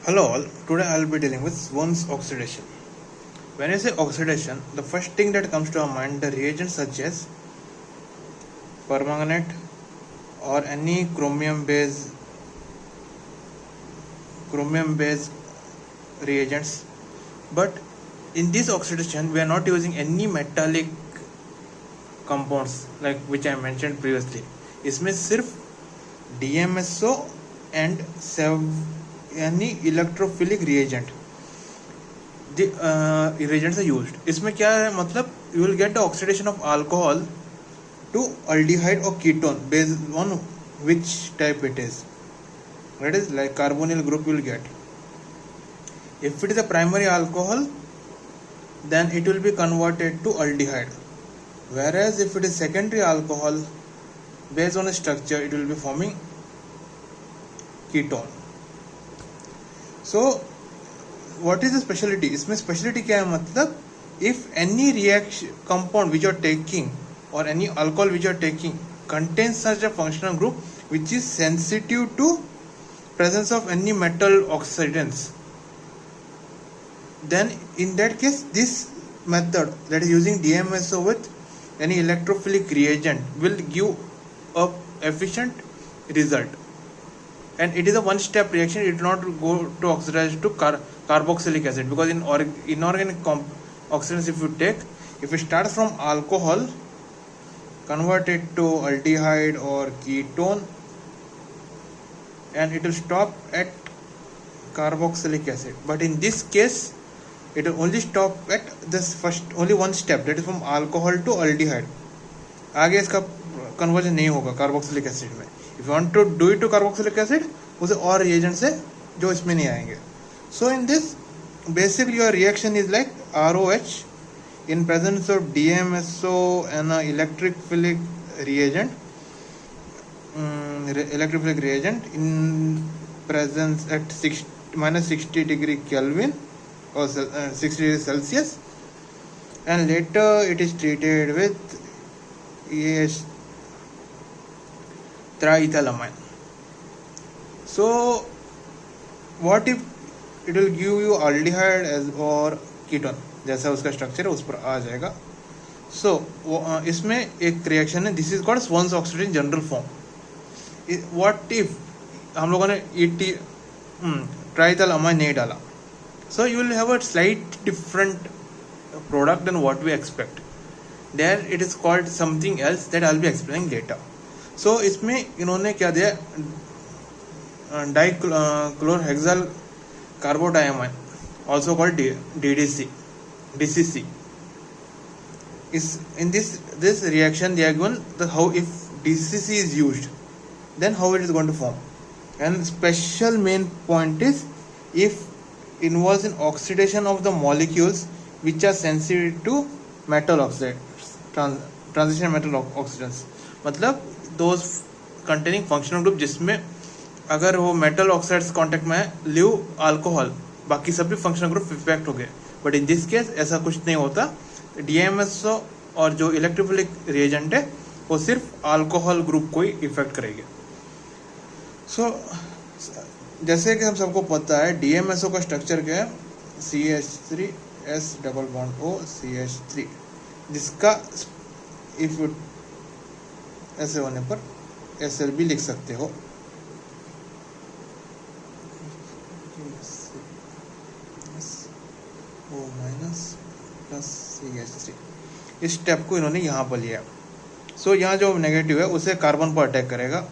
Hello all, today I'll be dealing with Swan's oxidation. When I say oxidation, the first thing that comes to our mind the reagents such as permanganate or any chromium based reagents. But in this oxidation we are not using any metallic compounds like which I mentioned previously. इसमें सिर्फ DMSO and any electrophilic reagent reagents are used. इसमें क्या है मतलब you will get the oxidation of alcohol to aldehyde or ketone based on which type it is. That is like carbonyl group you will get. If it is a primary alcohol, then it will be converted to aldehyde. Whereas if it is secondary alcohol, based on the structure, it will be forming ketone. So what is the specialty? इसमें specialty क्या है मतलब if any reaction compound which you are taking or any alcohol which you are taking contains such a functional group which is sensitive to presence of any metal oxidants, then in that case this method, that is using DMSO with any electrophilic reagent, will give a efficient result. And it is a one-step reaction. It will not go to oxidize to carboxylic acid, because in inorganic oxidants, if it starts from alcohol, convert it to aldehyde or ketone, and it will stop at carboxylic acid. But in this case, it will only stop at this first, only one step, that is from alcohol to aldehyde. आगे इसका conversion नहीं होगा carboxylic acid में. If you want to do it to carboxylic acid, उसे और reagent से जो इसमें नहीं आएंगे. So in this basically your reaction is like ROH in presence of DMSO and electrophilic reagent in presence at -60 degree Kelvin or 60 degrees Celsius, and later it is treated with triethylamine. So what if it will give you aldehyde as or ketone, जैसा उसका structure है उस पर आ जाएगा. सो इसमें एक reaction है, this is called Swern's oxidation general form. What if हम लोगों ने ट्राइथाइलामाइन नहीं डाला, so you will have a slight different product then what we expect. There it is called something else that I will be explaining later. So इसमें इन्होंने क्या दिया, डाइक्लोरहेक्साल कार्बोडायमाइन, also called DCC. Is in this reaction they are given the how if DCC is used, then how it is going to form. And special main point is if involves in oxidation of the molecules which are sensitive to metal oxides, transition metal oxidants, मतलब those containing functional group जिसमें अगर वो metal oxides contact में है, live alcohol, बाकी सब भी functional group effect हो गए. बट इन दिस केस ऐसा कुछ नहीं होता. DMSO और जो इलेक्ट्रोफिलिक रिएजेंट है वो सिर्फ अल्कोहल ग्रुप को ही इफेक्ट करेगी. सो जैसे कि हम सबको पता है DMSO का स्ट्रक्चर क्या है, CH3S double bond O CH3, जिसका इफ ऐसे होने पर SL भी लिख सकते हो. O minus plus CH3. इस स्टेप को इन्होंने यहाँ पर लिया. सो यहाँ जो नेगेटिव है उसे कार्बन पर अटैक करेगा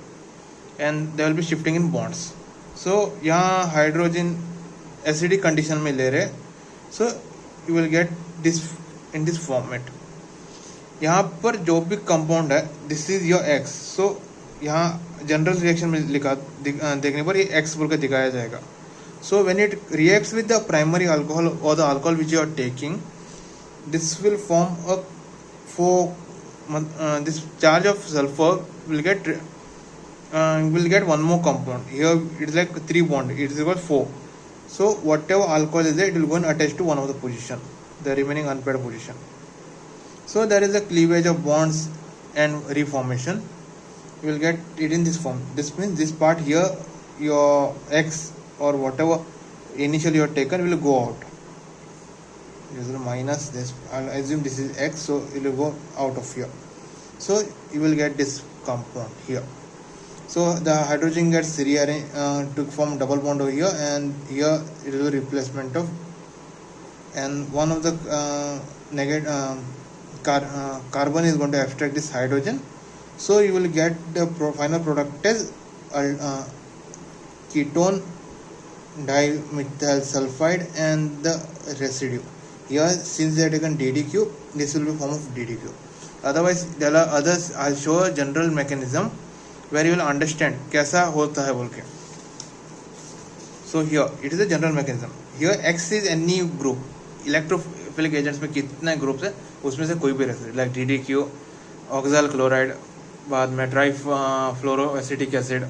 and they will be shifting in bonds. So यहाँ हाइड्रोजन एसिडिक कंडीशन में ले रहे, so you will get this in this format. यहाँ पर जो भी कंपाउंड है this is your X. So यहाँ जनरल रिएक्शन में लिखा देखने पर ये X बोल कर दिखाया जाएगा. So when it reacts with the primary alcohol or the alcohol which you are taking, this will form a this charge of sulfur will get one more compound. Here it is like 3 bond, it is equal 4. So whatever alcohol is there, it will go and attach to one of the position, the remaining unpaired position. So there is a cleavage of bonds and reformation. You will get it in this form. This means this part here, your X or whatever initially you are taken will go out. This will minus this. I'll assume this is X, so it will go out of here. So you will get this compound here. So the hydrogen gets rearranged to form double bond over here, and here it is a replacement of, and one of the carbon is going to abstract this hydrogen. So you will get the final product as ketone dimethyl sulfide and the residue. Here, since they are taken DDQ, this will be form of DDQ. Otherwise, there are others. I'll show a general mechanism where you will understand कैसा होता है बोल के. So here it is a general mechanism. Here X is any group. Electrophilic agents में कितने groups है उसमें से कोई भी रह सकता है, like DDQ, ऑक्साइल क्लोराइड, बाद में ट्राइफ्लोरोएसिटिक एसिड,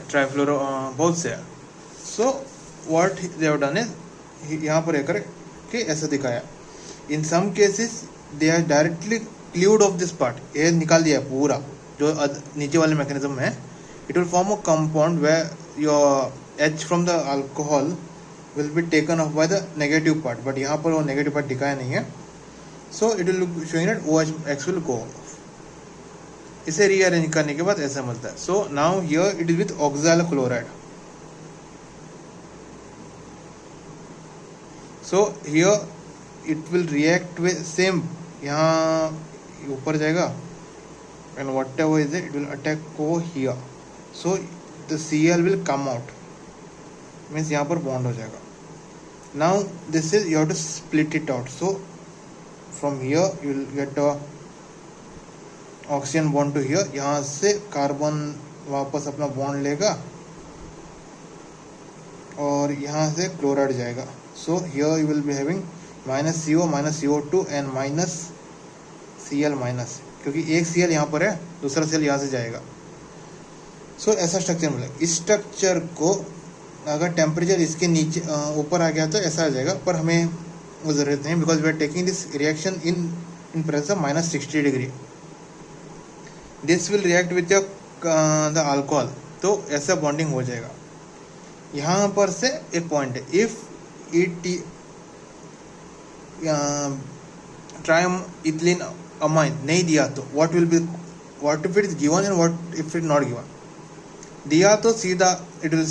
ट्राइफ्लोरो, बहुत से है. So what they have done is यहाँ पर एक के ऐसा दिखाया. In some cases they are directly cleaved off this part, ये निकाल दिया पूरा जो नीचे वाले मैकेनिज्म है. It will form a compound where your H from the alcohol will be taken off by the negative part, but यहाँ पर वो नेगेटिव पार्ट दिखाया नहीं है. So it will showing that OH will go off. इसे rearrange करने के बाद ऐसा मिलता है. So now here it is with oxalyl chloride. So here it will react with same, यहाँ ऊपर जाएगा and whatever is it will attack over here. So the Cl will come out, means यहाँ पर bond हो जाएगा. Now this is you have to split it out. So from here you will get a oxygen bond to here. यहाँ से carbon वापस अपना bond लेगा और यहाँ से क्लोराइड जाएगा. So here you will be having minus CO minus CO2 and minus Cl minus, क्योंकि एक Cl यहाँ पर है, दूसरा Cl यहाँ से जाएगा. सो ऐसा स्ट्रक्चर मिलेगा. इस स्ट्रक्चर को अगर टेम्परेचर इसके नीचे ऊपर आ गया तो ऐसा आ जाएगा, पर हमें वो ज़रूरत नहीं, because we are taking this reaction in presence of minus 60 degree. This will react with the alcohol, तो ऐसा बॉन्डिंग हो जाएगा. यहाँ पर से एक पॉइंट है, इफ इट ट्राइइथिलीन अमाइन नहीं दिया तो what if it is given and what if it not given. दिया तो सीधा it will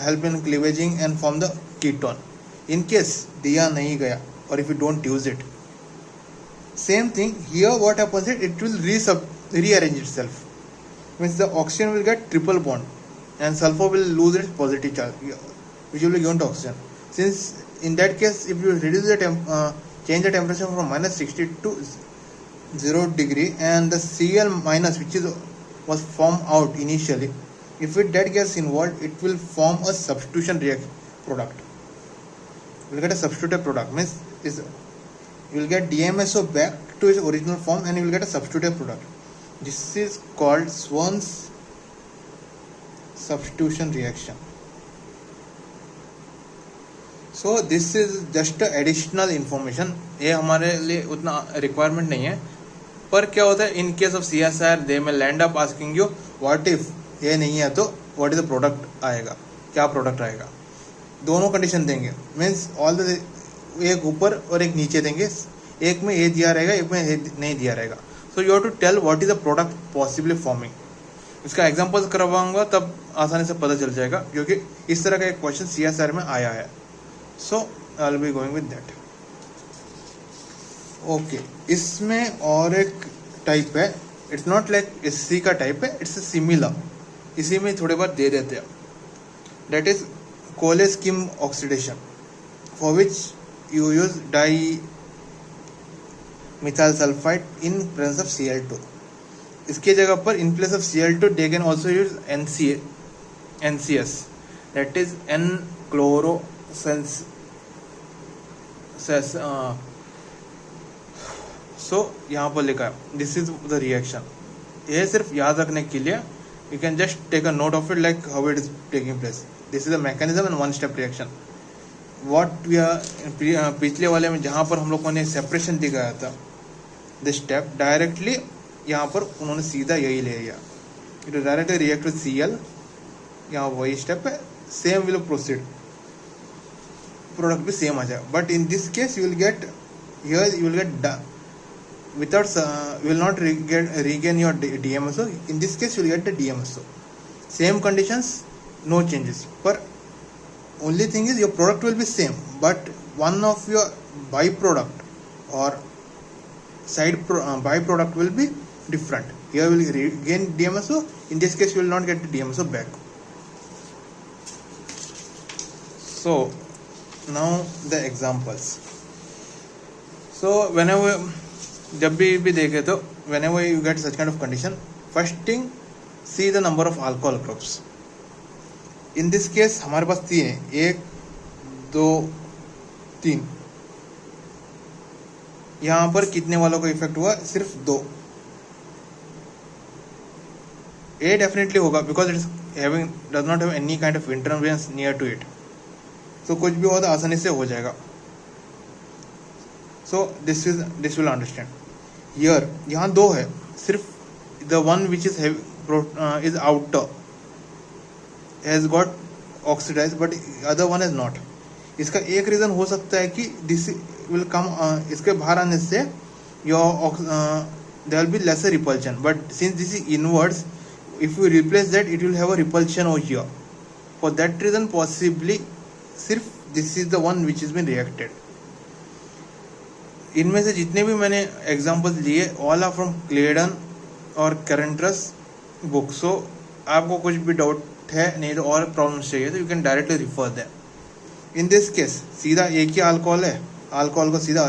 help in cleavaging and form the ketone. In case दिया नहीं गया और if you don't use it, same thing here what happens it will rearrange itself, means the oxygen will get triple bond and sulfur will lose its positive charge which will be given to oxygen. Since in that case if you reduce the change the temperature from minus 60 to 0 degree and the Cl minus which was formed out initially, if that gets involved it will form a substitution reaction product. You will get a substituted product, means you will get DMSO back to its original form and you will get a substituted product. This is called Swan's substitution reaction. So this is just additional information. ये हमारे लिए उतना requirement नहीं है, पर क्या होता है इन केस ऑफ CSIR दे में land up asking you what if ये नहीं है तो व्हाट इज द प्रोडक्ट आएगा, क्या प्रोडक्ट आएगा. दोनों कंडीशन देंगे, मीन्स ऑल द एक ऊपर और एक नीचे देंगे, एक में ये दिया रहेगा एक में ये नहीं दिया रहेगा. So you have to tell what is the product possibly forming. इसका एग्जांपल्स करवाऊंगा तब आसानी से पता चल जाएगा, क्योंकि इस तरह का एक क्वेश्चन CSIR में आया है. So I will be going with that. Okay, इसमें और एक टाइप है, इट्स नॉट लाइक SC का टाइप है, इट्स सिमिलर, इसी में थोड़े बार दे देते हैं. That is Corey Kim oxidation, for which you use dimethyl sulfide in presence of Cl2. इसके जगह पर in place of Cl2 they can also use NCS, that is N-chlorosense. So यहाँ पर लिखा है this is the reaction. ये सिर्फ याद रखने के लिए you can just take a note of it like how it is taking place. This is a mechanism and one step reaction. What we are पिछले वाले में जहाँ पर हम लोगों ने सेपरेशन दिखाया था, दिस स्टेप डायरेक्टली यहाँ पर उन्होंने सीधा यही ले लिया. It directly react with Cl, यहाँ वही स्टेप है, same will proceed, product भी same आ जाएगा. But in this case you will get here, you will get without you will not regain your DMSO. In this case you will get the DMSO. Same conditions, no changes. But only thing is your product will be same, but one of your byproduct or side byproduct will be different. Here will regain DMSO. In this case you will not get the DMSO back. So now the examples. So whenever जब भी देखे तो whenever you get such kind of condition, first thing see the number of alcohol groups. In this case हमारे पास 3 है, 1 2 3. यहाँ पर कितने वालों का इफेक्ट हुआ? सिर्फ 2. A definitely होगा because it is having does not have any kind of interference near to it. So कुछ भी हो तो आसानी से हो जाएगा. So this will understand. Here यहाँ 2 है, सिर्फ the one which is is outer has got oxidized but other one is not. इसका एक रीज़न हो सकता है कि this will come इसके बाहर आने से your there will be lesser repulsion, but since this is inwards, if you replace that it will have a repulsion over here. For that reason possibly सिर्फ this is the one which has been reacted. इनमें से जितने भी मैंने examples लिए all are from क्लेडन और कैरेंट्रस book. सो आपको कुछ भी डाउट है नहीं तो और प्रॉब्लम्स चाहिए तो you can directly refer them. In this case सीधा एक ही अल्कोहल है, अल्कोहल को सीधा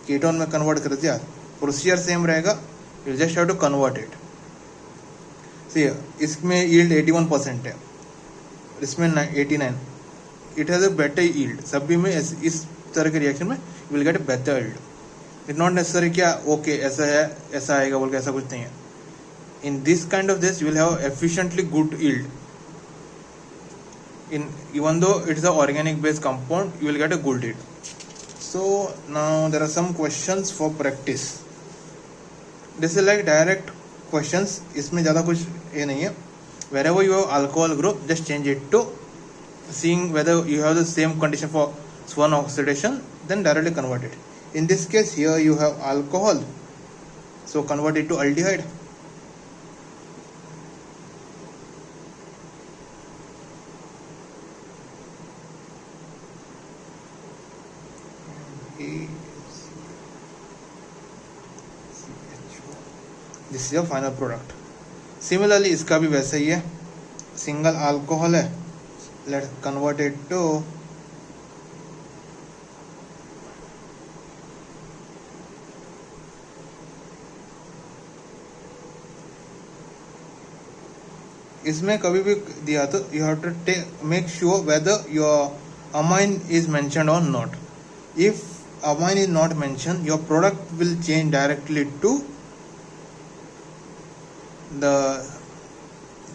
कीटोन में कन्वर्ट कर दिया, प्रोसीजर सेम रहेगा, you just have to convert it. See इसमें यील्ड 81% है, इसमें 89. It has a better yield. सभी में इस तरह के रिएक्शन में will get a better yield. It not necessary क्या ओके ऐसा है ऐसा आएगा बोल के, ऐसा कुछ नहीं है. In this kind of this you will have efficiently good yield. In even though it is a organic based compound, you will get a good yield. So now there are some questions for practice. This is like direct questions. इसमें ज़्यादा कुछ ये नहीं है. Wherever you have alcohol group, just change it to seeing whether you have the same condition for Swan oxidation, then directly convert it. In this case here you have alcohol, so convert it to aldehyde. This is your final product. Similarly इसका भी वैसे ही है, single alcohol है, let's convert it to इसमें कभी भी दिया तो you have to make sure whether your amine is mentioned or not. If amine is not mentioned, your product will change directly to the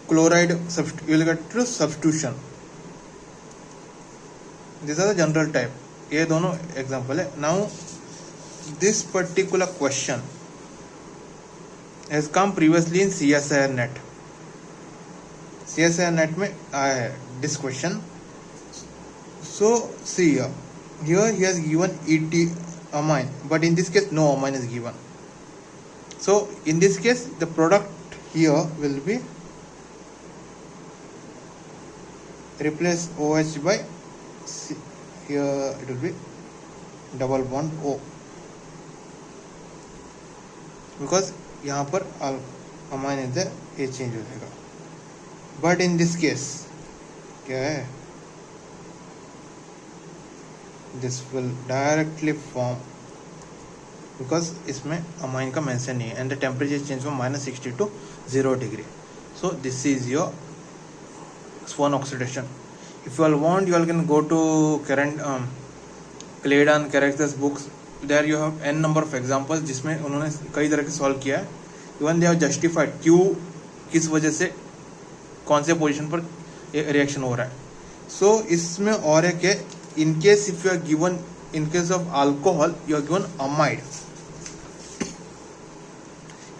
chloride, you will get to substitution. These are the general type. ये दोनों example है. Now this particular question has come previously in CSIR net. CSIR net में आया है this question. So see here he has given ET amine, but in this case no amine is given. So in this case the product here will be replace OH by C. Here it will be double bond O, because यहाँ पर amine is there, ये change हो जाएगा. But in this case क्या है, this will directly form because इसमें amine का mention नहीं है and the temperature change from -60 to 0 degree. So this is your Swan oxidation. If you all want, you all can go to Claydon Characters books. There you have n number of examples जिसमें उन्होंने कई तरह के solve किया है. Even they have justified क्यों किस वजह से कौन से पोजीशन पर रिएक्शन हो रहा है. So इसमें और एक है, in case if you are given, in case of alcohol you are given amide.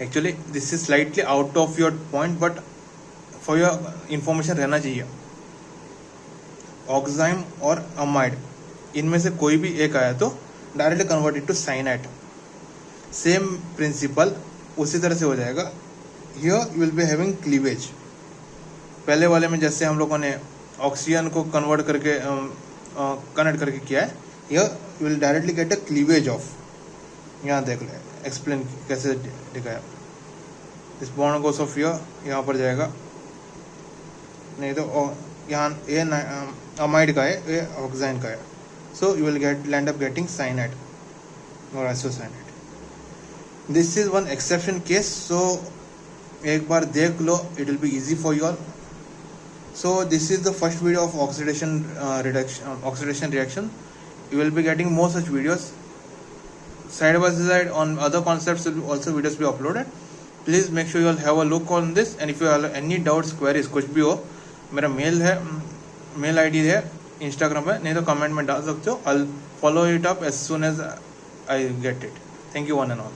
Actually this is slightly out of your point, but for your information रहना चाहिए. ऑक्साइम और अमाइड, इनमें से कोई भी एक आया तो directly convert it to cyanide. Same principle उसी तरह से हो जाएगा। Here you will be having cleavage. पहले वाले में जैसे हम लोगों ने ऑक्सीजन को कन्वर्ट करके कनेक्ट करके किया है, here you will directly get a cleavage of. यहाँ देख ले एक्सप्लेन कैसे दिखाया। इस बॉन्ड को सोफिया यहाँ पर जाएगा, नहीं तो यहाँ ये अमाइड का है, ये ऑक्साइन का है। So you will get land up getting cyanide और isocyanide. This is one exception case, so एक बार देख लो, it will be easy for you all. So this is the first video of oxidation reaction. You will be getting more such videos. Side by side on other concepts will also videos be uploaded. Please make sure you all have a look on this, and if you have any doubts, queries, कुछ भी हो, मेरा mail ID है Instagram पे, नहीं तो comment में डाल सकते हो। I'll follow it up as soon as I get it. Thank you one and all.